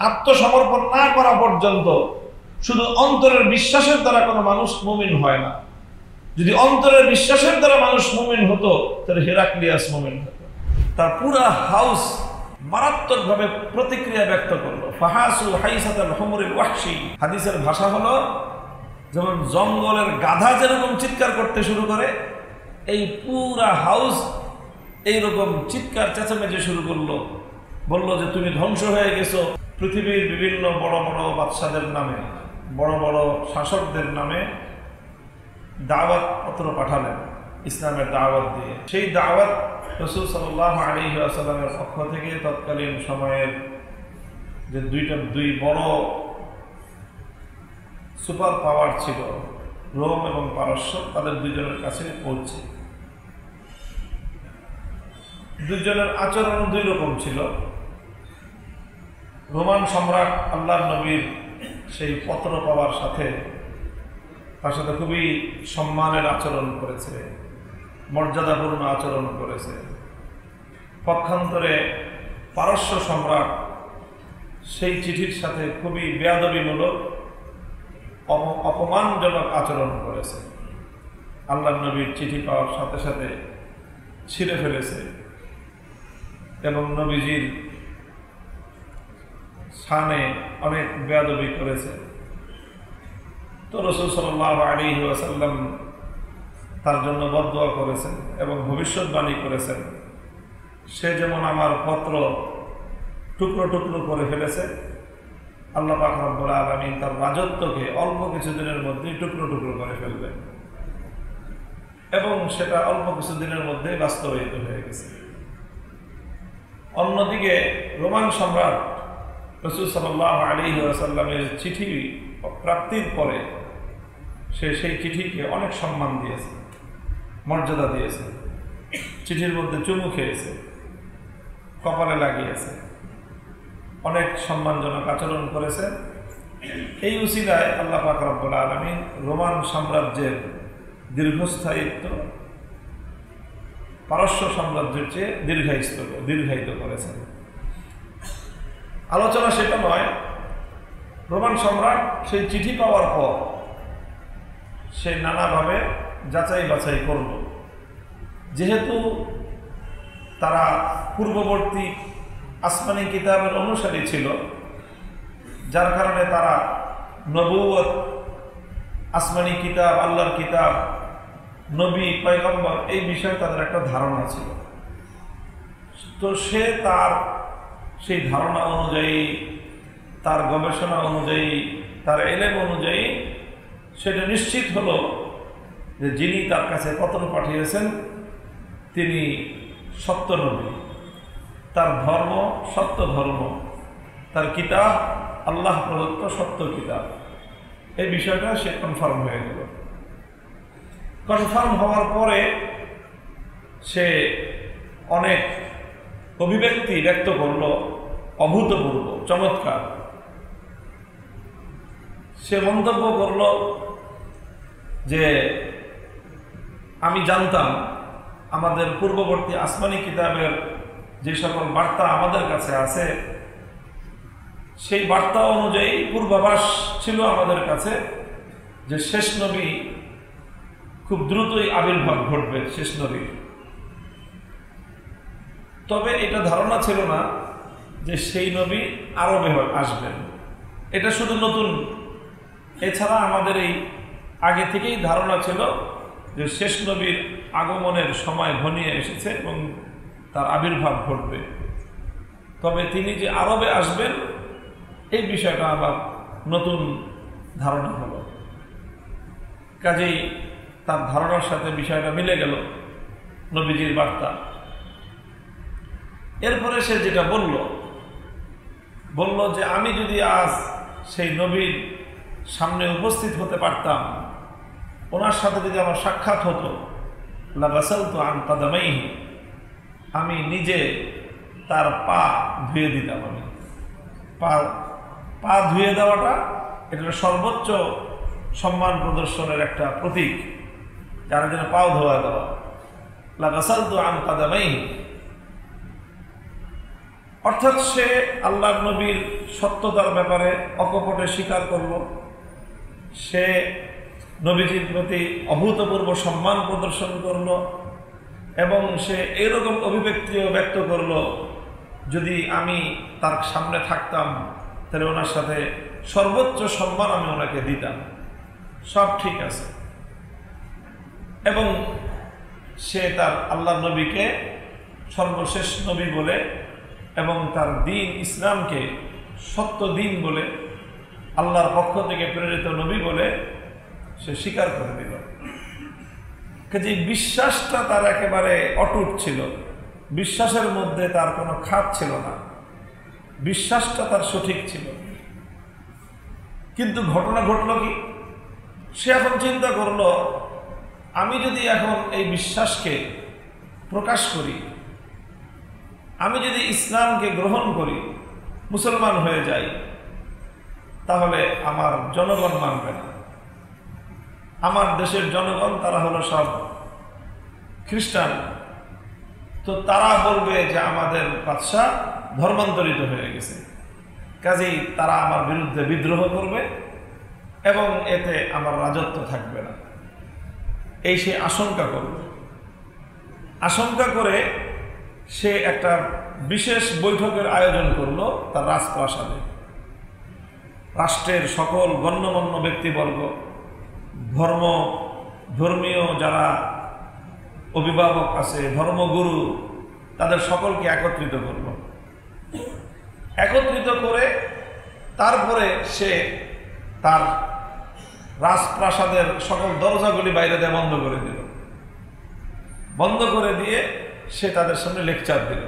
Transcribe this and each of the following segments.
আত্মসমর্পণ না করা পর্যন্ত শুধু অন্তরের বিশ্বাসের দ্বারা কোনো মানুষ মুমিন হয় না। যদি অন্তরের বিশ্বাসের দ্বারা মানুষ মুমিন হতো তাহলে হেরাক্লিয়াস মুমিন হতো। তার পুরা হাউস মারাত্মকভাবে প্রতিক্রিয়া ব্যক্ত করলো। ফাহাসু হাইসাতাল হুমুরিল ওয়াহশি, হাদিসের ভাষা হলো যেমন জঙ্গলের গাধা যেরকম চিৎকার করতে শুরু করে, এই পুরা হাউস এইরকম চিৎকার চেঁচামেচি শুরু করলো। বলল যে তুমি ধ্বংস হয়ে গেছো। পৃথিবীর বিভিন্ন বড় বড় বাদশাদের নামে, বড় বড় শাসকদের নামে দাওয়াত পত্র পাঠালেন ইসলামের দাওয়াত দিয়ে। সেই দাওয়াত রাসূল সাল্লাল্লাহু আলাইহি ওয়াসাল্লামের পক্ষ থেকে তৎকালীন সময়ের যে দুই বড় সুপার পাওয়ার ছিল, রোম এবং পারস্য, তাদের দুজনের কাছে পৌঁছে। দুজনের আচরণ দুই রকম ছিল। রোমান সম্রাট আল্লাহর নবীর সেই পত্র পাওয়ার সাথে তার সাথে খুবই সম্মানের আচরণ করেছে, মর্যাদাপূর্ণ আচরণ করেছে। পক্ষান্তরে পারস্য সম্রাট সেই চিঠির সাথে খুবই বেয়াদবিমূলক, অপমানজনক আচরণ করেছে। আল্লাহর নবীর চিঠি পাওয়ার সাথে সাথে ছিঁড়ে ফেলেছে এবং নবীজির শানে অনেক বেয়াদবি করেছে। তো রাসূল সাল্লাল্লাহু আলাইহি ওয়াসাল্লাম তার জন্য বদদুয়া করেছেন এবং ভবিষ্যৎবাণী করেছেন, সে যেমন আমার পত্র টুকরো টুকরো করে ফেলেছে, আল্লাহ পাক রব্বুল আলামিন তার রাজত্বকে অল্প কিছুদিনের মধ্যেই টুকরো টুকরো করে ফেলবেন। এবং সেটা অল্প কিছুদিনের মধ্যেই বাস্তবায়িত হয়ে গেছে। অন্যদিকে রোমান সম্রাট রাসূল সাল্লাল্লাহু আলাইহি ওয়াসাল্লামের চিঠি প্রাপ্তির পরে সে সেই চিঠিকে অনেক সম্মান দিয়েছে, মর্যাদা দিয়েছে, চিঠির মধ্যে চুমু খেয়েছে, কপালে লাগিয়েছে, অনেক সম্মানজনক আচরণ করেছে। এই উসিলায় আল্লাহ পাক রব্বুল আলামিন রোমান সাম্রাজ্যের দীর্ঘস্থায়িত্ব পারস্য সাম্রাজ্যের চেয়ে দীর্ঘায়িত করেছেন। আলোচনা সেটা নয়। রোমান সম্রাট সেই চিঠি পাওয়ার পর সে নানাভাবে যাচাই বাছাই করল। যেহেতু তারা পূর্ববর্তী আসমানি কিতাবের অনুসারী ছিল, যার কারণে তারা নবুয়ত, আসমানি কিতাব, আল্লাহর কিতাব, নবী, পয়গম্বর এই বিষয়ে তাদের একটা ধারণা ছিল। তো সে তার সেই ধারণা অনুযায়ী, তার গবেষণা অনুযায়ী, তার এলেম অনুযায়ী সেটা নিশ্চিত হলো যে যিনি তার কাছে পত্র পাঠিয়েছেন তিনি সত্য নবী, তার ধর্ম সত্য ধর্ম, তার কিতাব আল্লাহ প্রদত্ত সত্য কিতাব। এই বিষয়টা সে কনফার্ম হয়ে গেল। কনফার্ম হওয়ার পরে সে অনেক অভিব্যক্তি ব্যক্ত করল, অভূতপূর্ব, চমৎকার। সে মন্তব্য করল যে আমি জানতাম আমাদের পূর্ববর্তী আসমানি কিতাবের যে সকল বার্তা আমাদের কাছে আছে, সেই বার্তা অনুযায়ী পূর্বাভাস ছিল আমাদের কাছে যে শেষ নবী খুব দ্রুতই আবির্ভাব ঘটবে, শেষ নবী। তবে এটা ধারণা ছিল না যে সেই নবী আরবে আসবেন। এটা শুধু নতুন। এছাড়া আমাদের এই আগে থেকেই ধারণা ছিল যে শেষ নবীর আগমনের সময় ঘনিয়ে এসেছে এবং তার আবির্ভাব ঘটবে। তবে তিনি যে আরবে আসবেন এই বিষয়টা আবার নতুন ধারণা হলো। কাজেই তার ধারণার সাথে বিষয়টা মিলে গেল, নবীজির বার্তা। এরপরে সে যেটা বলল যে আমি যদি আজ সেই নবীর সামনে উপস্থিত হতে পারতাম, ওনার সাথে যদি আমার সাক্ষাৎ হতো, লাগাসালতু আন কাদামাইহি, আমি নিজে তার পা ধুয়ে দিতাম। আমি পা ধুয়ে দেওয়াটা এটা সর্বোচ্চ সম্মান প্রদর্শনের একটা প্রতীক, যারা যেন পাও ধোয়া দেওয়া। লাগাসালতু আন কাদামাইহি অর্থাৎ সে আল্লাহর নবীর সত্যতার ব্যাপারে অকপটে স্বীকার করল, সে নবীজির প্রতি অভূতপূর্ব সম্মান প্রদর্শন করল এবং সে এরকম অভিব্যক্তিও ব্যক্ত করল, যদি আমি তার সামনে থাকতাম তাহলে ওনার সাথে সর্বোচ্চ সম্মান আমি ওনাকে দিতাম। সব ঠিক আছে, এবং সে তার আল্লাহর নবীকে সর্বশেষ নবী বলে এবং তার দিন ইসলামকে সত্য দিন বলে, আল্লাহর পক্ষ থেকে প্রেরিত নবী বলে সে স্বীকার করে দিল। কাজে বিশ্বাসটা তার একেবারে অটুট ছিল, বিশ্বাসের মধ্যে তার কোনো খাত ছিল না, বিশ্বাসটা তার সঠিক ছিল। কিন্তু ঘটনা ঘটল কি, সে এখন চিন্তা করল, আমি যদি এখন এই বিশ্বাসকে প্রকাশ করি, আমি যদি ইসলামকে গ্রহণ করি, মুসলমান হয়ে যাই, তাহলে আমার জনগণ মানবে না। আমার দেশের জনগণ তারা হলো সব খ্রিস্টান, তো তারা বলবে যে আমাদের বাদশা ধর্মান্তরিত হয়ে গেছে, কাজেই তারা আমার বিরুদ্ধে বিদ্রোহ করবে এবং এতে আমার রাজত্ব থাকবে না, এই সে আশঙ্কা করবে। আশঙ্কা করে সে একটা বিশেষ বৈঠকের আয়োজন করলো তার রাজপ্রাসাদে। রাষ্ট্রের সকল গণ্যমান্য ব্যক্তিবর্গ, ধর্মীয় যারা অভিভাবক আছে, ধর্মগুরু, তাদের সকলকে একত্রিত করল। একত্রিত করে তারপরে সে তার রাজপ্রাসাদের সকল দরজাগুলি বাইরে দিয়ে বন্ধ করে দিল। বন্ধ করে দিয়ে সে তাদের সামনে লেকচার দিল।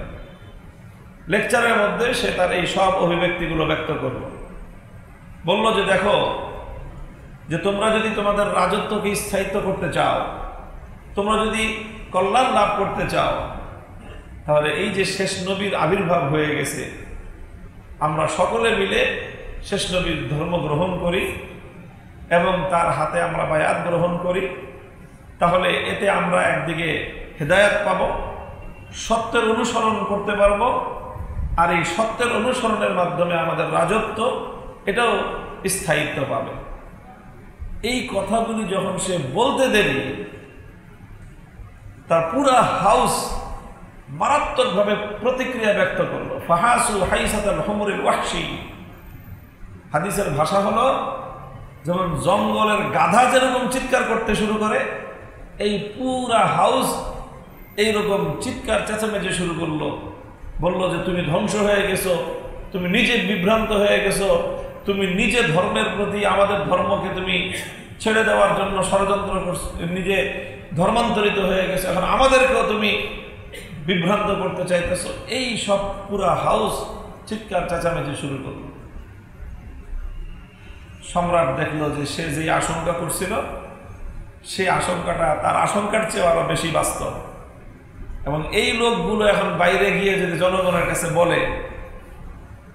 লেকচারের মধ্যে সে তার এই সব অভিব্যক্তিগুলো ব্যক্ত করল। বলল যে দেখো, যে তোমরা যদি তোমাদের রাজত্বকে স্থায়িত্ব করতে চাও, তোমরা যদি কল্যাণ লাভ করতে চাও, তাহলে এই যে শেষ নবীর আবির্ভাব হয়ে গেছে, আমরা সকলে মিলে শেষ নবীর ধর্ম গ্রহণ করি এবং তার হাতে আমরা বায়াত গ্রহণ করি, তাহলে এতে আমরা একদিকে হেদায়েত পাব, সত্যের অনুসরণ করতে পারব, আর এই সত্যের অনুসরণের মাধ্যমে আমাদের রাজত্ব এটাও স্থায়িত্ব পাবে। এই কথাগুলি যখন সে বলতে দেরি, তার পুরা হাউস মারাত্মকভাবে প্রতিক্রিয়া ব্যক্ত করলো। ফাহাসু হাইসাতাল হুমুরিল ওয়াহশি, হাদিসের ভাষা হলো যেমন জঙ্গলের গাধা যেরকম চিৎকার করতে শুরু করে, এই পুরা হাউস এইরকম চিৎকার চেঁচামেচি শুরু করলো। বলল যে তুমি ধ্বংস হয়ে গেছো, তুমি নিজে বিভ্রান্ত হয়ে গেছো, তুমি নিজে ধর্মের প্রতি, আমাদের ধর্মকে তুমি ছেড়ে দেওয়ার জন্য ষড়যন্ত্র করছো, নিজে ধর্মান্তরিত হয়ে গেছো, এখন আমাদেরকেও তুমি বিভ্রান্ত করতে চাইতেছো। এই সব পুরা হাউস চিৎকার চেঁচামেচি শুরু করলো। সম্রাট দেখলো যে সে যে আশঙ্কা করছিল, সেই আশঙ্কাটা তার আশঙ্কার চেয়ে আরো বেশি বাস্তব, এবং এই লোকগুলো এখন বাইরে গিয়ে যদি জনগণের কাছে বলে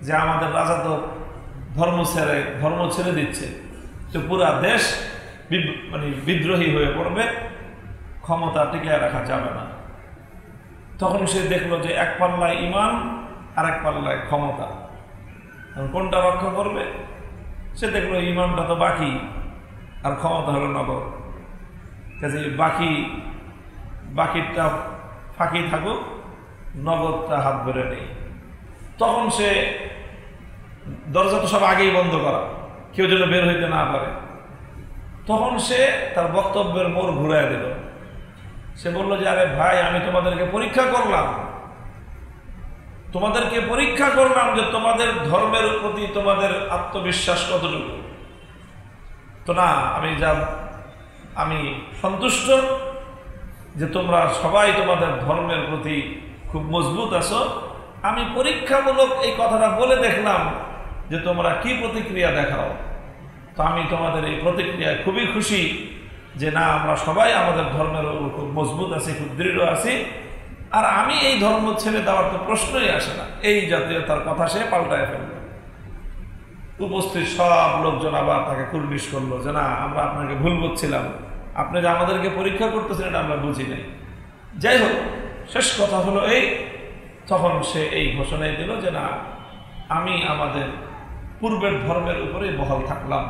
যে আমাদের রাজা তো ধর্ম ছেড়ে দিচ্ছে, তো পুরা দেশ বিদ্রোহী হয়ে পড়বে, ক্ষমতা টিকিয়ে রাখা যাবে না। তখন সে দেখলো যে এক পাল্লায় ইমান আর এক পাল্লায় ক্ষমতা, কোনটা রক্ষা করবে? সে দেখলো ইমানটা তো বাকি আর ক্ষমতা হলো নগদ, কাজে বাকিটা ফাঁকি থাকুক, নগদটা হাত ধরে নেই। তখন সে দরজা তো সব আগেই বন্ধ করা, কেউ যেন বের হইতে না পারে। তখন সে তার বক্তব্যের মোড় ঘুরাই দিল। সে বলল যে আরে ভাই, আমি তোমাদেরকে পরীক্ষা করলাম যে তোমাদের ধর্মের প্রতি তোমাদের আত্মবিশ্বাস কতটুকু। তো না, আমি সন্তুষ্ট যে তোমরা সবাই তোমাদের ধর্মের প্রতি খুব মজবুত আছো। আমি পরীক্ষামূলক এই কথাটা বলে দেখলাম যে তোমরা কি প্রতিক্রিয়া দেখাও। তো আমি তোমাদের এই প্রতিক্রিয়ায় খুবই খুশি যে না, আমরা সবাই আমাদের ধর্মের উপর খুব মজবুত আছি, খুব দৃঢ় আছি, আর আমি এই ধর্ম ছেড়ে দেওয়ার তো প্রশ্নই আসে না। এই জাতীয় তার কথা সে পাল্টায় ফেলবে। উপস্থিত সব লোকজন আবার তাকে কুর্নিশ করলো যে না, আমরা আপনাকে ভুল বুঝছিলাম, আপনি যে আমাদেরকে পরীক্ষা করতেছেন এটা আমরা বুঝি নাই। যাই হোক, শেষ কথা হলো এই তখন সে এই ঘোষণাই দিল যে না, আমি আমাদের পূর্বের ধর্মের উপরে বহাল থাকলাম।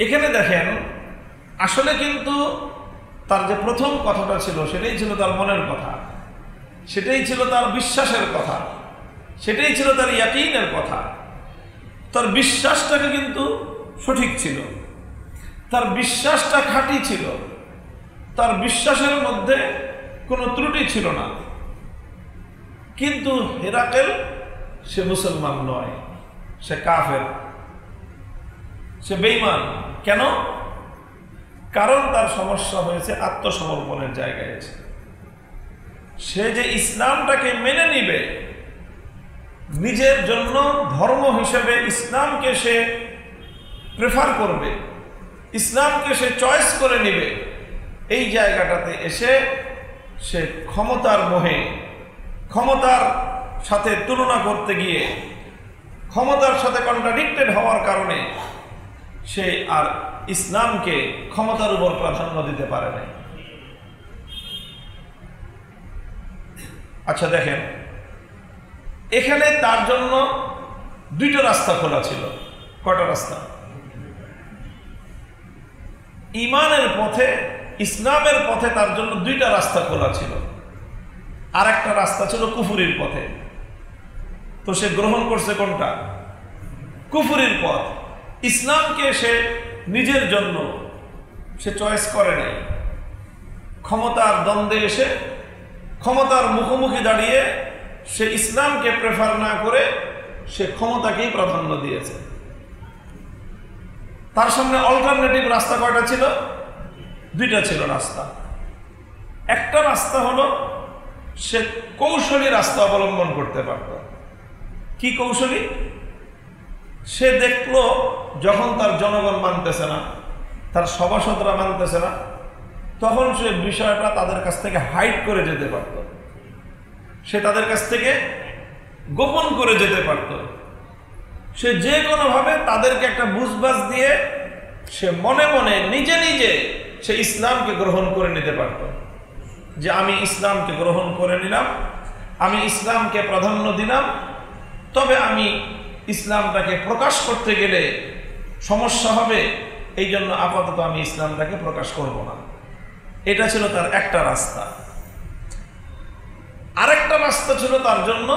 এখানে দেখেন, আসলে কিন্তু তার যে প্রথম কথাটা ছিল সেটাই ছিল তার মনের কথা, সেটাই ছিল তার বিশ্বাসের কথা, সেটাই ছিল তার ইয়াকিনের কথা। তার বিশ্বাসটাকে কিন্তু সঠিক ছিল, তার বিশ্বাসটা খাঁটি ছিল, তার বিশ্বাসের মধ্যে কোনো ত্রুটি ছিল না। কিন্তু হেরাকেল সে মুসলমান নয়, সে কাফের, সে বেঈমান। কেন? কারণ তার সমস্যা হয়েছে আত্মসমর্পণের জায়গায় এসে। সে যে ইসলামটাকে মেনে নিবে, নিজের জন্য ধর্ম হিসেবে ইসলামকে সে প্রেফার করবে, ইসলামকে সে চয়েস করে নিবে, এই জায়গাটাতে এসে সে ক্ষমতার মোহে, ক্ষমতার সাথে তুলনা করতে গিয়ে, ক্ষমতার সাথে কন্ট্রাডিক্টেড হওয়ার কারণে সে আর ইসলামকে ক্ষমতার উপর প্রাধান্য দিতে পারে না। আচ্ছা দেখেন, এখানে তার জন্য দুইটা রাস্তা খোলা ছিল। কয়টা রাস্তা? ঈমানের পথে, ইসলামের পথে তার জন্য দুইটা রাস্তা খোলা ছিল। আর একটা রাস্তা ছিল কুফরির পথে। তো সে গ্রহণ করছে কোনটা? কুফরির পথ। ইসলামকে সে নিজের জন্য সে চয়েস করে নাই। ক্ষমতার দ্বন্দ্বে এসে, ক্ষমতার মুখোমুখি দাঁড়িয়ে সে ইসলামকে প্রেফার না করে সে ক্ষমতাকেই প্রাধান্য দিয়েছে। তার সামনে অল্টারনেটিভ রাস্তা কয়টা ছিল? দুইটা ছিল রাস্তা। একটা রাস্তা হলো সে কৌশলী রাস্তা অবলম্বন করতে পারত। কি কৌশলী? সে দেখলো যখন তার জনগণ মানতেছে না, তার সভাসদরা মানতেছে না, তখন সে বিষয়টা তাদের কাছ থেকে হাইড করে যেতে পারত, সে তাদের কাছ থেকে গোপন করে যেতে পারত। সে যে কোনোভাবে তাদেরকে একটা বুঝবাজ দিয়ে সে মনে মনে নিজে নিজে সে ইসলামকে গ্রহণ করে নিতে পারত। যে আমি ইসলামকে গ্রহণ করে নিলাম, আমি ইসলামকে প্রাধান্য দিলাম, তবে আমি ইসলামটাকে প্রকাশ করতে গেলে সমস্যা হবে, এই জন্য আপাতত আমি ইসলামটাকে প্রকাশ করব না। এটা ছিল তার একটা রাস্তা। আরেকটা রাস্তা ছিল তার জন্য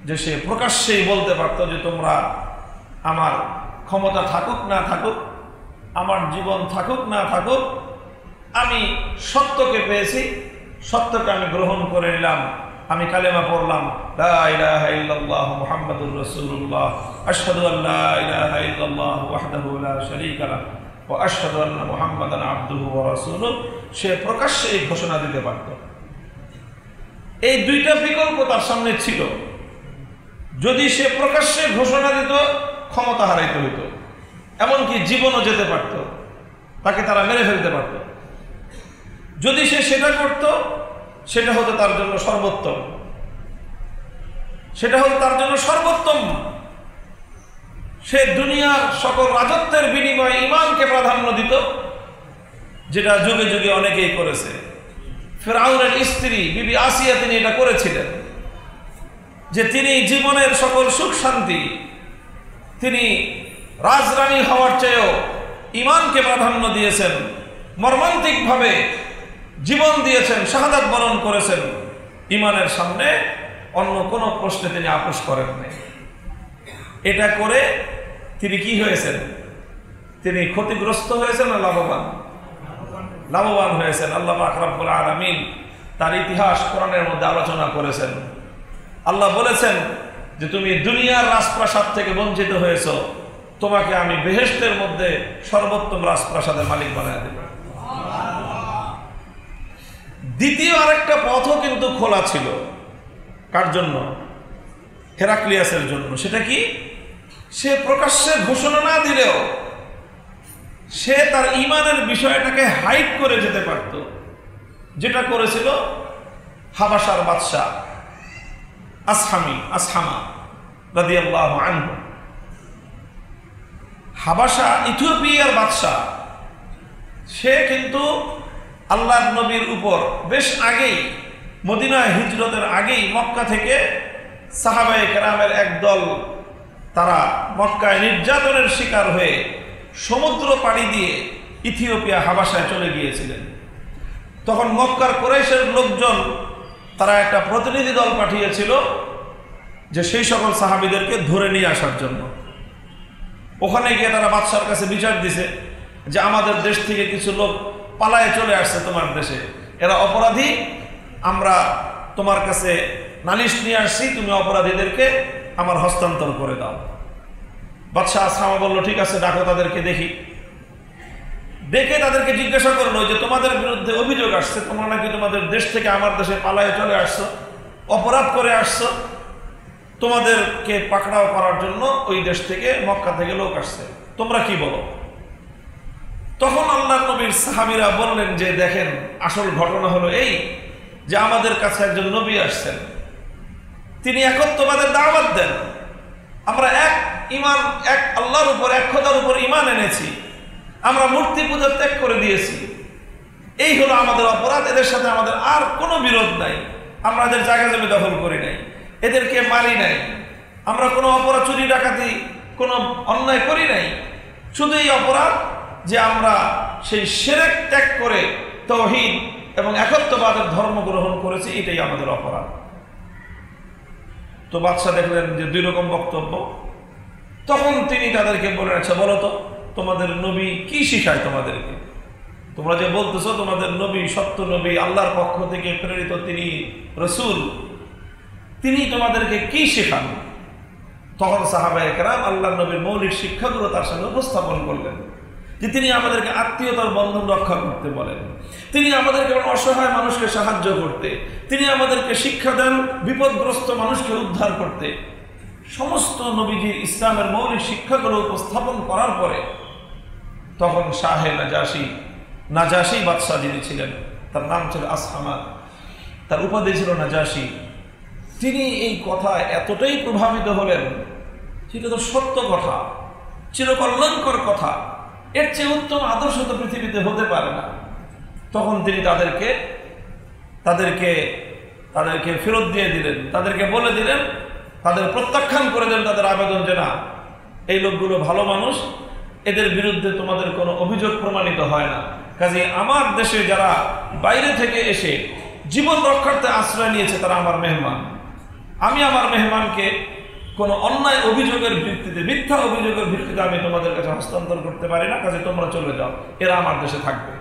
যে সে প্রকাশ্যেই বলতে পারত যে তোমরা, আমার ক্ষমতা থাকুক না থাকুক, আমার জীবন থাকুক না থাকুক, আমি সত্যকে পেয়েছি, সত্যকে আমি গ্রহণ করে নিলাম, আমি কালেমা পড়লাম, লা ইলাহা ইল্লাল্লাহু মুহাম্মাদুর রাসূলুল্লাহ, আশহাদু আল্লা ইলাহা ইল্লাল্লাহু ওয়াহদাহু লা শারীকা লাহু ওয়া আশহাদু আন্না মুহাম্মাদান আবদুহু ওয়া রাসূলুহু। সে প্রকাশ্যে এই ঘোষণা দিতে পারত। এই দুইটা বিকল্প তার সামনে ছিল। যদি সে প্রকাশ্যে ঘোষণা দিত, ক্ষমতা হারাইতে হইত, এমনকি জীবনও যেতে পারত, তাকে তারা মেরে ফেলতে পারত। যদি সে সেটা করত, সেটা হতো তার জন্য সর্বোত্তম, সেটা হতো তার জন্য সর্বোত্তম। সে দুনিয়ার সকল রাজত্বের বিনিময়ে ঈমানকে প্রাধান্য দিত, যেটা যুগে যুগে অনেকেই করেছে। ফিরআউনের স্ত্রী বিবি আসিয়া তিনি এটা করেছিলেন, যে তিনি জীবনের সকল সুখ শান্তি, তিনি রাজরানী হওয়ার চেয়েও ঈমানকে প্রাধান্য দিয়েছেন, মর্মান্তিকভাবে জীবন দিয়েছেন, শাহাদাত বরণ করেছেন। ঈমানের সামনে অন্য কোনো প্রশ্নে তিনি আপোষ করেন নাই। এটা করে তিনি কি হয়েছেন? তিনি ক্ষতিগ্রস্ত হয়েছেন না লাভবান? লাভবান হয়েছেন। আল্লাহ পাক রব্বুল আলামিন তার ইতিহাস কোরআনের মধ্যে আলোচনা করেছেন। আল্লাহ বলেছেন যে তুমি দুনিয়ার রাজপ্রাসাদ থেকে বঞ্চিত হয়েছ, তোমাকে আমি বেহেশতের মধ্যে সর্বোত্তম রাজপ্রাসাদের মালিক বানায় দেব। দ্বিতীয় আরেকটা পথও কিন্তু খোলা ছিল। কার জন্য? হেরাক্লিয়াসের জন্য। সেটা কি? সে প্রকাশ্যে ঘোষণা না দিলেও সে তার ঈমানের বিষয়টাকে হাইড করে যেতে পারত, যেটা করেছিল হাবাসার বাদশাহ আসহামা রাদিয়াল্লাহু আনহু। হাবাসা ইথিওপিয়ার বাদশাহ, সে কিন্তু আল্লাহর নবীর উপর বেশ আগেই মদিনায় হিজরতের আগেই মক্কা থেকে সাহাবায়ে কেরামের একদল তারা মক্কায় নির্যাতনের শিকার হয়ে সমুদ্র পাড়ি দিয়ে ইথিওপিয়া হাবাসায় চলে গিয়েছিলেন। তখন মক্কার কুরাইশের লোকজন তারা একটা প্রতিনিধি দল পাঠিয়েছিল যে সেই সকল সাহাবীদেরকে ধরে নিয়ে আসার জন্য। ওখানে গিয়ে তারা বাদশার কাছে বিচার দিছে যে আমাদের দেশ থেকে কিছু লোক পালায়ে চলে আসছে তোমার দেশে, এরা অপরাধী, আমরা তোমার কাছে নালিশ নিয়ে আসছি, তুমি অপরাধীদেরকে আমার হস্তান্তর করে দাও। বাদশাহ আসহামা বলল ঠিক আছে, ডাকো তাদেরকে দেখি। ডেকে তাদেরকে জিজ্ঞাসা করলো যে তোমাদের বিরুদ্ধে অভিযোগ আসছে, তোমরা নাকি তোমাদের দেশ থেকে আমার দেশে পালায়ে চলে আসছো, অপরাধ করে আসছো, তোমাদেরকে পাকড়াও করার জন্য ওই দেশ থেকে মক্কা থেকে লোক আসছে, তোমরা কি বলো? তখন আল্লাহর নবীর সাহাবীরা বললেন যে দেখেন, আসল ঘটনা হলো এই যে আমাদের কাছে একজন নবী আসছেন, তিনি একত্ববাদের দাওয়াত দেন, আমরা এক আল্লাহর উপর, এক খোদার উপর ঈমান এনেছি, আমরা মূর্তি পূজা ত্যাগ করে দিয়েছি, এই হলো আমাদের অপরাধ, এদের সাথে আমাদের আর কোনো বিরোধ নাই, আমরা এদের জায়গা জমি দখল করি নাই, এদেরকে মারি নাই, আমরা কোনো অপরাধ, চুরি ডাকাতি, কোনো অন্যায় করি নাই, শুধু এই অপরাধ যে আমরা সেই শিরক ত্যাগ করে তাওহীদ এবং একত্ববাদের ধর্ম গ্রহণ করেছি, এটাই আমাদের অপরাধ। তো বাদশা দেখলেন যে দুই রকম বক্তব্য। তখন তিনি তাদেরকে বলেন, আচ্ছা বলো তো তোমাদের নবী কি শিখায় তোমাদেরকে? তোমরা যে বলতেছো তোমাদের নবী সত্য নবী, আল্লাহর পক্ষ থেকে প্রেরিত, তিনি রাসূল, তিনি তোমাদেরকে কি শেখান? তখন সাহাবায়ে কেরাম আল্লাহর নবীর মৌলিক শিক্ষাগুলো তার সাথে উপস্থাপন করলেন যে তিনি আমাদেরকে আত্মীয়তার বন্ধন রক্ষা করতে বলেন, তিনি আমাদেরকে অসহায় মানুষকে সাহায্য করতে, তিনি আমাদেরকে শিক্ষা দেন বিপদগ্রস্ত মানুষকে উদ্ধার করতে। সমস্ত নবীজির ইসলামের মৌলিক শিক্ষাগুলো উপস্থাপন করার পরে তখন শাহে নাজাশী বাদশাহ যিনি ছিলেন, তার নাম ছিল আসহামা, তার উপাধি ছিল নাজাশী, তিনি এই কথা এতটাই প্রভাবিত হলেন, সেটা তো সত্য কথা, চিরকল্যাণকর কথা, এর চেয়ে উত্তম আদর্শ তো পৃথিবীতে হতে পারে না। তখন তিনি তাদেরকে ফেরত দিয়ে দিলেন, তাদেরকে বলে দিলেন, তাদের প্রত্যাখ্যান করে দেন তাদের আবেদন যে না, এই লোকগুলো ভালো মানুষ, এদের বিরুদ্ধে তোমাদের কোনো অভিযোগ প্রমাণিত হয় না, কাজে আমার দেশে যারা বাইরে থেকে এসে জীবন রক্ষার্থে আশ্রয় নিয়েছে তারা আমার মেহমান, আমি আমার মেহমানকে কোনো অন্যায় অভিযোগের ভিত্তিতে, মিথ্যা অভিযোগের ভিত্তিতে আমি তোমাদের কাছে হস্তান্তর করতে পারি না, কাজে তোমরা চলে যাও, এরা আমার দেশে থাকবে।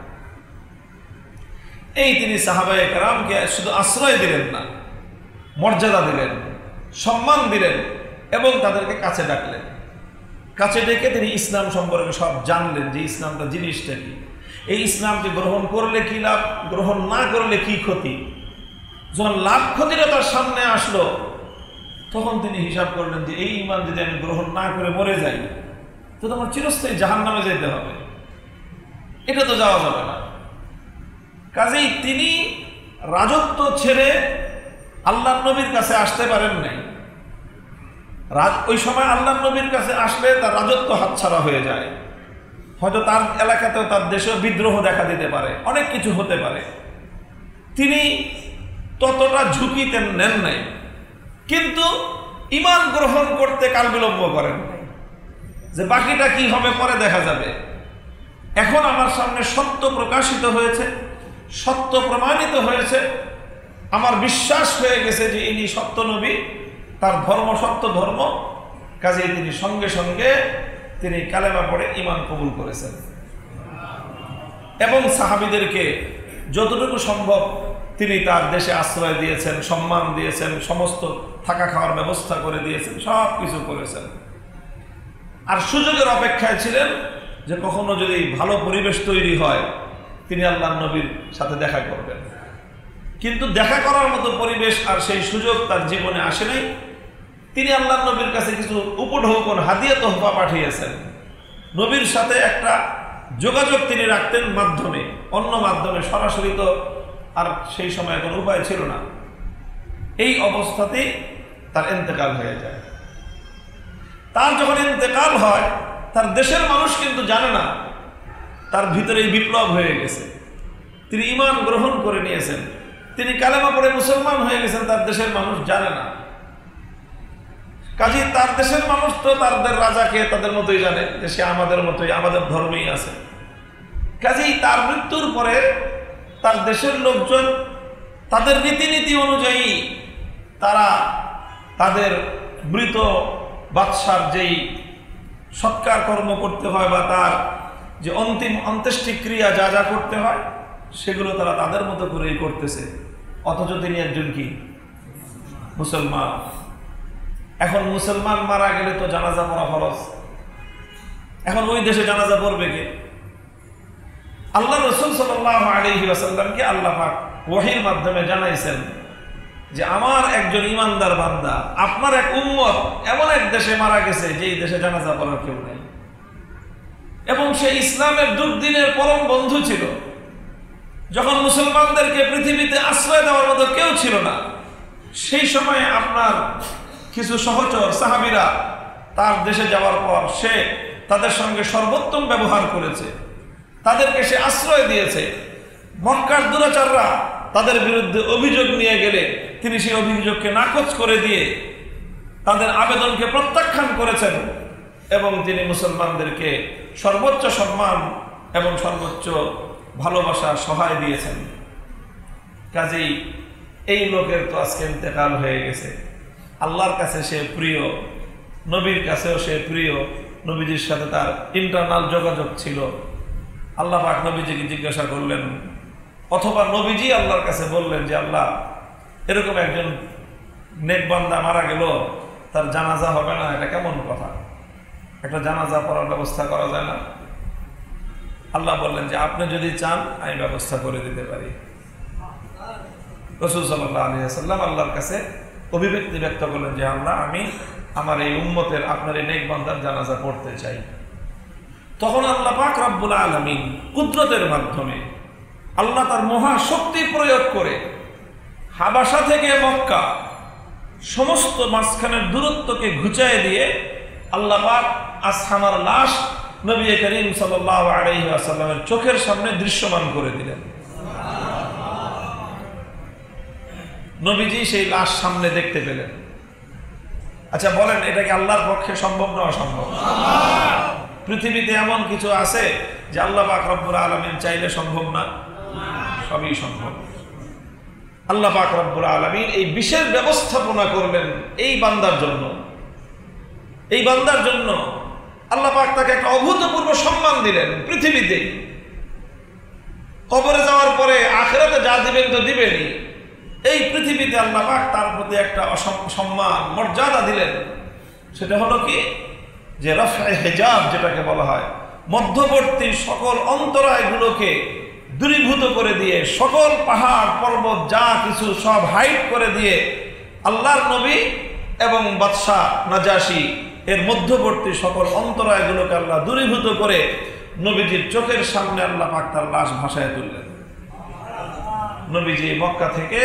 এই তিনি সাহাবায়ে কেরামকে শুধু আশ্রয় দিলেন না, মর্যাদা দিলেন, সম্মান দিলেন এবং তাদেরকে কাছে ডাকলেন। কাছে ডেকে তিনি ইসলাম সম্পর্কে সব জানলেন যে ইসলামটা জিনিসটা কি, এই ইসলামকে গ্রহণ করলে কি লাভ, গ্রহণ না করলে কি ক্ষতি। যখন লাভ ক্ষতিটা তার সামনে আসলো তখন তিনি হিসাব করলেন যে এই ঈমান যদি আমি গ্রহণ না করে মরে যাই তো আমার চিরস্থায়ী জাহান্নামে যেতে হবে, এটা তো যাওয়া যাবে না। কাজেই তিনি রাজত্ব ছেড়ে আল্লাহর নবীর কাছে আসতে পারেন নাই। ওই সময় আল্লাহর নবীর কাছে আসলে তার রাজত্ব হাতছাড়া হয়ে যায়, হয়তো তার এলাকাতেও তার দেশেও বিদ্রোহ দেখা দিতে পারে, অনেক কিছু হতে পারে। তিনি ততটা ঝুঁকি নেন নাই, কিন্তু ঈমান গ্রহণ করতে কাল বিলম্ব করেন নাই যে বাকিটা কি হবে পরে দেখা যাবে। এখন আমার সামনে সত্য প্রকাশিত হয়েছে, সত্য প্রমাণিত হয়েছে, আমার বিশ্বাস হয়ে গেছে যে ইনি সত্য নবী, তার ধর্ম সত্য ধর্ম, কাজেই তিনি সঙ্গে সঙ্গে তিনি কালেমা পড়ে ঈমান কবুল করেছেন এবং সাহাবীদেরকে যতটুকু সম্ভব তিনি তার দেশে আশ্রয় দিয়েছেন, সম্মান দিয়েছেন, সমস্ত থাকা খাওয়ার ব্যবস্থা করে দিয়েছেন, সব কিছু করেছেন। আর সুযোগের অপেক্ষায় ছিলেন যে কখনো যদি ভালো পরিবেশ তৈরি হয় তিনি আল্লাহর নবীর সাথে দেখা করবেন। কিন্তু দেখা করার মতো পরিবেশ আর সেই সুযোগ তার জীবনে আসে নাই। তিনি আল্লাহর নবীর কাছে কিছু উপঢৌকন, হাদিয়া, তোহফা পাঠিয়েছেন। নবীর সাথে একটা যোগাযোগ তিনি রাখতেন মাধ্যমে, অন্য মাধ্যমে, সরাসরি তো আর সেই সময় কোনো উপায় ছিল না। এই অবস্থাতেই তার ইন্তেকাল হয়ে যায়। তার যখন ইন্তেকাল হয় তার দেশের মানুষ কিন্তু জানে না তার ভিতরে বিপ্লব হয়ে গেছে, তিনি ঈমান গ্রহণ করে নিয়েছেন। তিনি কালেমা পড়ে মুসলমান হয়ে গেছেন, তার দেশের মানুষ জানে না। কাজী তার দেশের মানুষ তো তাদের রাজাকে তাদের মতোই জানে যে সে আমাদের মতোই, আমাদের ধর্মেই আছে। কাজেই তার মৃত্যুর পরে তার দেশের লোকজন তাদের রীতিনীতি অনুযায়ী তারা তাদের মৃত বাদশার যেই সৎকার কর্ম করতে হয় বা তার যে অন্তিম অন্ত্যেষ্টিক্রিয়া যা যা করতে হয় সেগুলো তারা তাদের মতো করেই করতেছে, অথচ তিনি একজন কি মুসলমান। এখন মুসলমান মারা গেলে তো জানাজা পড়া ফরজ। এখন ওই দেশে জানাজা পড়বে কে? আল্লাহ রাসূল সাল্লাল্লাহু আলাইহি ওয়াসাল্লামকে আল্লাহ পাক ওহীর মাধ্যমে জানাইছেন যে আমার একজন ইমানদার বান্দা, আপনার এক উম্মত এমন এক দেশে মারা গেছে যেই দেশে জানাজা পড়ার কেউ নেই, এবং সে ইসলামের দুর্দিনের পরম বন্ধু ছিল। যখন মুসলমানদেরকে পৃথিবীতে আশ্রয় দেওয়ার মতো কেউ ছিল না, সেই সময় আপনার কিছু সহচর সাহাবীরা তার দেশে যাওয়ার পর সে তাদের সঙ্গে সর্বোত্তম ব্যবহার করেছে, তাদেরকে সে আশ্রয় দিয়েছে। মক্কার দুরাচাররা তাদের বিরুদ্ধে অভিযোগ নিয়ে গেলে তিনি সেই অভিযোগকে নাকচ করে দিয়ে তাদের আবেদনকে প্রত্যাখ্যান করেছেন, এবং তিনি মুসলমানদেরকে সর্বোচ্চ সম্মান এবং সর্বোচ্চ ভালোবাসা সহায় দিয়েছেন। কাজেই এই লোকের তো আজকে ইন্তেকাল হয়ে গেছে। আল্লাহর কাছে সে প্রিয়, নবীর কাছেও সে প্রিয়, নবীজির সাথে তার ইন্টারনাল যোগাযোগ ছিল। আল্লাহ পাক নবীজিকে জিজ্ঞাসা করলেন, অথবা নবীজি আল্লাহর কাছে বললেন যে আল্লাহ, এরকম একজন নেক বান্দা মারা গেল, তার জানাজা হবে না, এটা কেমন কথা? একটা জানাজা পড়ার ব্যবস্থা করা যায় না? আল্লাহ বললেন যে আপনি যদি চান আমি ব্যবস্থা করে দিতে পারি। রাসূল সাল্লাল্লাহু আলাইহি ওয়াসাল্লাম আল্লাহর কাছে অভিব্যক্তি ব্যক্ত করলেন যে আল্লাহ, আমি আমার এই উম্মতের আপনার এই নেক বান্দার জানাজা পড়তে চাই। তখন আল্লাহ পাক রব্বুল আলামিন কুদরতের মাধ্যমে আল্লাহ তার মহা শক্তি প্রয়োগ করে হাবাসা থেকে মক্কা সমস্ত মাঝখানের দূরত্বকে ঘুচায় দিয়ে আল্লাহ পাক আসহামার লাশ নবী করিম সাল্লাল্লাহু আলাইহি ওয়াসাল্লামের চোখের সামনে দৃশ্যমান করে দিলেন। নবীজি সেই লাশ সামনে দেখতে পেলেন। আচ্ছা বলেন, এটা কি আল্লাহর পক্ষে সম্ভব না অসম্ভব? পৃথিবীতে এমন কিছু আছে যে আল্লাহ পাক রব্বুল আলামিন চাইলে সম্ভব না? সবই সম্ভব। আল্লাহ পাক রব্বুল আলামিন এই বিশেষ ব্যবস্থাপনা করলেন এই বান্দার জন্য। এই বান্দার জন্য আল্লাহ পাক তাকে একটা অভূতপূর্ব সম্মান দিলেন পৃথিবীতে। কবরে যাওয়ার পরে আখিরাতে যা দিবেন তো দিবেনই, এই পৃথিবীতে আল্লাহ পাক তার প্রতি একটা সম্মান মর্যাদা দিলেন। সেটা হলো কি, যে রফআয়ে হিজাব যেটাকে বলা হয়, মধ্যবর্তী সকল অন্তরায়গুলোকে দূরীভূত করে দিয়ে, সকল পাহাড় পর্বত যা কিছু সব হাইট করে দিয়ে আল্লাহর নবী এবং বাদশাহ নাজাশী এর মধ্যবর্তী সকল অন্তরায়গুলোকে আল্লাহ দূরীভূত করে নবীজির চোখের সামনে আল্লাহ পাক তার লাশ ভাসায় তুললেন। নবীজি মক্কা থেকে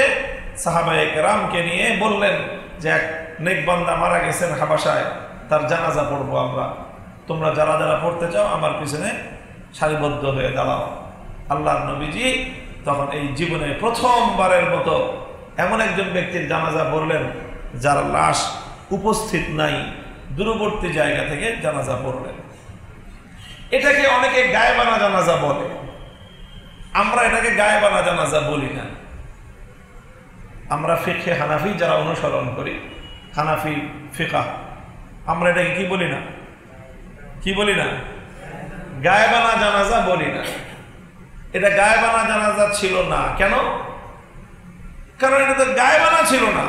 সাহাবায়ে কেরামকে নিয়ে বললেন যে এক নেক বান্দা মারা গেছেন হাবাসায়, তার জানাজা পড়বো আমরা, তোমরা যারা যারা পড়তে চাও আমার পিছনে সারিবদ্ধ হয়ে দাঁড়াও। আল্লাহর নবীজি তখন এই জীবনে প্রথমবারের মতো এমন একজন ব্যক্তির জানাজা পড়লেন যার লাশ উপস্থিত নাই, দূরবর্তী জায়গা থেকে জানাজা পড়লেন। এটাকে অনেকে গায়েবানা জানাজা বলে, আমরা এটাকে গায়েবানা জানাজা বলি না। আমরা ফিকহে হানাফি যারা অনুসরণ করি, হানাফি ফিকহ, আমরা এটাকে কি বলি না? কি বলি না? গায়েবানা জানাজা বলি না। এটা গায়েবানা জানাজা ছিল না। কেন? কারণ এটা তো গায়েবানা ছিল না।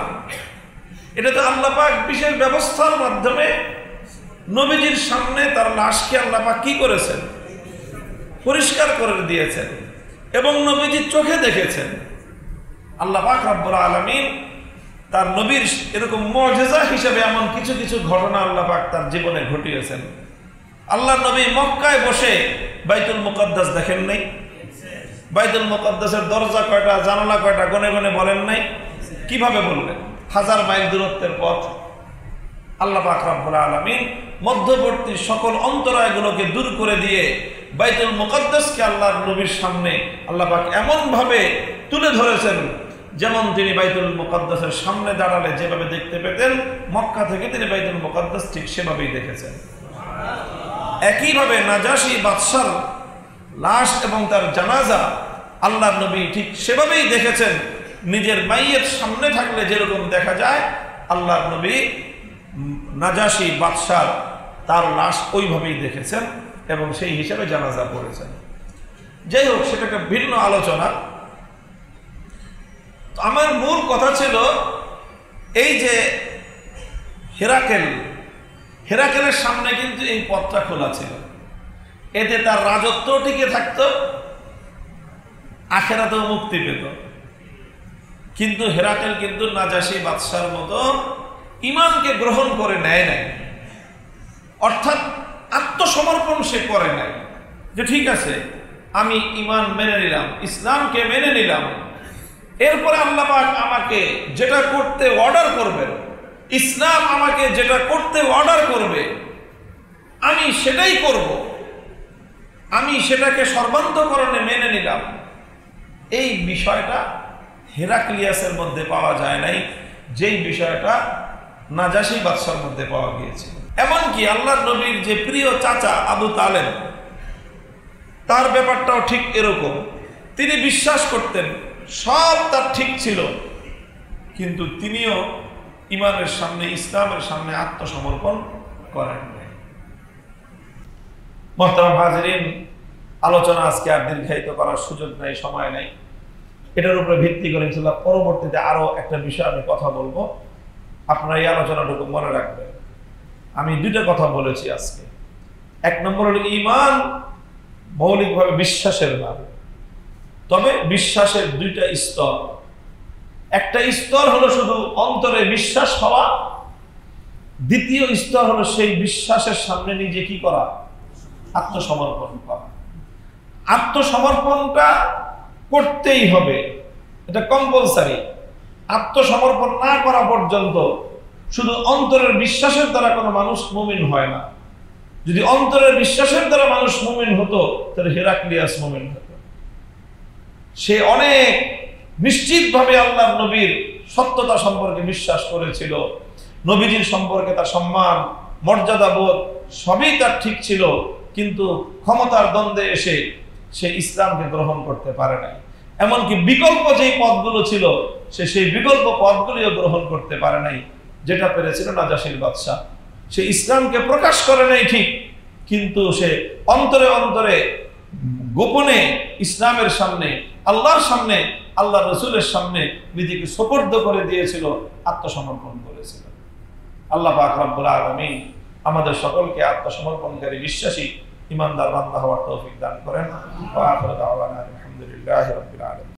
এটা তো আল্লাহ পাক বিশেষ ব্যবস্থার মাধ্যমে নবীজির সামনে তার লাশকে আল্লাহ পাক কি করেছেন? পরিষ্কার করে দিয়েছেন এবং নবীজির চোখে দেখেছেন। আল্লাহ পাক রব্বুল আলামিন তার নবীর এরকম মুজিজা হিসেবে এমন কিছু কিছু ঘটনা আল্লাহ পাক তার জীবনে ঘটিয়েছেন। আল্লাহ নবী মক্কায় বসে বাইতুল মুকাদ্দাস দেখেন নাই? বাইতুল মুকাদ্দাসের দরজা কয়টা, জানালা কয়টা গনে গনে বলেন নাই? কিভাবে বললেন? 1000 মাইল দূরত্বের পথ। আল্লাহ পাক রব্বুল আলামিন মধ্যবর্তী সকল অন্তরায়গুলোকে দূর করে দিয়ে বাইতুল মুকাদ্দাসকে আল্লাহর নবীর সামনে আল্লাহ পাক এমন ভাবে তুলে ধরেছেন যেমন তিনি বাইতুল মুকাদ্দাসের সামনে দাঁড়ালে যেভাবে দেখতে পেতেন, মক্কা থেকে তিনি বাইতুল মুকাদ্দাস ঠিক সেভাবেই দেখেছেন। একইভাবে নাজাশী বাদশার লাশ এবং তার জানাজা আল্লাহর নবী ঠিক সেভাবেই দেখেছেন। নিজের মাইয়ের সামনে থাকলে যেরকম দেখা যায়, আল্লাহর নবী নাজাশী বাদশার তার লাশ ওইভাবেই দেখেছেন এবং সেই হিসাবে জানাজা পড়েছেন। যাই হোক, সেটাকে ভিন্ন আলোচনা। আমার মূল কথা ছিল এই যে হেরাকেলের সামনে কিন্তু এই পথটা খোলা ছিল, এতে তার রাজত্ব টিকে থাকতো, আখেরাতেও মুক্তি পেত। কিন্তু হেরাকেল কিন্তু নাজাশী বাদশার মতো ইমানকে গ্রহণ করে নেয় নাই, অর্থাৎ আত্মসমর্পণ সে করে নাই যে ঠিক আছে আমি ইমান মেনে নিলাম, ইসলামকে মেনে নিলাম, এরপরে আল্লাহ পাক আমাকে যেটা করতে অর্ডার করবেন, ইসলাম আমাকে যেটা করতে অর্ডার করবে আমি সেটাই করব, আমি সেটাকে সর্বান্তকরণে মেনে নিলাম। এই বিষয়টা হেরাক্লিয়াসের মধ্যে পাওয়া যায় নাই, যেই বিষয়টা নাজাশী বাদশার মধ্যে পাওয়া গিয়েছিল। এমনকি আল্লাহর নবীর যে প্রিয় চাচা আবু তালেব, তার ব্যাপারটাও ঠিক এরকম। তিনি বিশ্বাস করতেন সব তার ঠিক ছিল, কিন্তু তিনিও ইমানের সামনে, ইসলামের সামনে আত্মসমর্পণ করেন নাই। মুহতারাম হাজিরিন, আলোচনা আজকে আর দীর্ঘায়িত করার সুযোগ নাই, সময় নাই। এটার উপরে ভিত্তি করে ইনশাআল্লাহ পরবর্তীতে আরো একটা বিষয় আমি কথা বলবো, আপনারা এই আলোচনাটুকু মনে রাখবেন। আমি দুইটা কথা বলেছি আজকে। এক নম্বর হল ঈমান মৌলিকভাবে বিশ্বাসের নাম, তবে বিশ্বাসের দুইটা স্তর। একটা স্তর হলো শুধু অন্তরে বিশ্বাস হওয়া, দ্বিতীয় স্তর হলো সেই বিশ্বাসের সামনে নিজে কি করা, আত্মসমর্পণ করা। আত্মসমর্পণটা করতেই হবে, এটা কম্পালসারি। আত্মসমর্পণ না করা পর্যন্ত শুধু অন্তরের বিশ্বাসের দ্বারা কোনো মানুষ মুমিন হয় না। যদি অন্তরের বিশ্বাসের দ্বারা মানুষ মুমিন হতো, তাহলে হেরাক্লিয়াস মুমিন হতো। সে অনেক নিশ্চিতভাবে আল্লাহর নবীর সত্যতা সম্পর্কে বিশ্বাস করেছিল, নবীজির সম্পর্কে তার সম্মান, মর্যাদা বোধ সবই তার ঠিক ছিল, কিন্তু ক্ষমতার দ্বন্দ্বে এসে সে ইসলামকে গ্রহণ করতে পারে নাই। এমনকি বিকল্প যেই পথগুলো ছিল, সে সেই বিকল্প পথগুলিও গ্রহণ করতে পারে নাই, যেটা পেরেছিল নাজাশীর বাদশা। সে ইসলামকে প্রকাশ করে নাই ঠিক, কিন্তু সে অন্তরে অন্তরে গোপনে ইসলামের সামনে, আল্লাহর সামনে, আল্লাহ রসুলের সামনে নিজেকে সোপর্দ করে দিয়েছিল, আত্মসমর্পণ করেছিল। আল্লাহ পাক রব্বুল আলামিন আমাদের সকলকে আত্মসমর্পণকারী বিশ্বাসী ইমানদার বান্দা হওয়ার তৌফিক দান করেন। ওয়া আখিরু দাওয়ানা আলহামদুলিল্লাহি রাব্বিল আলামিন।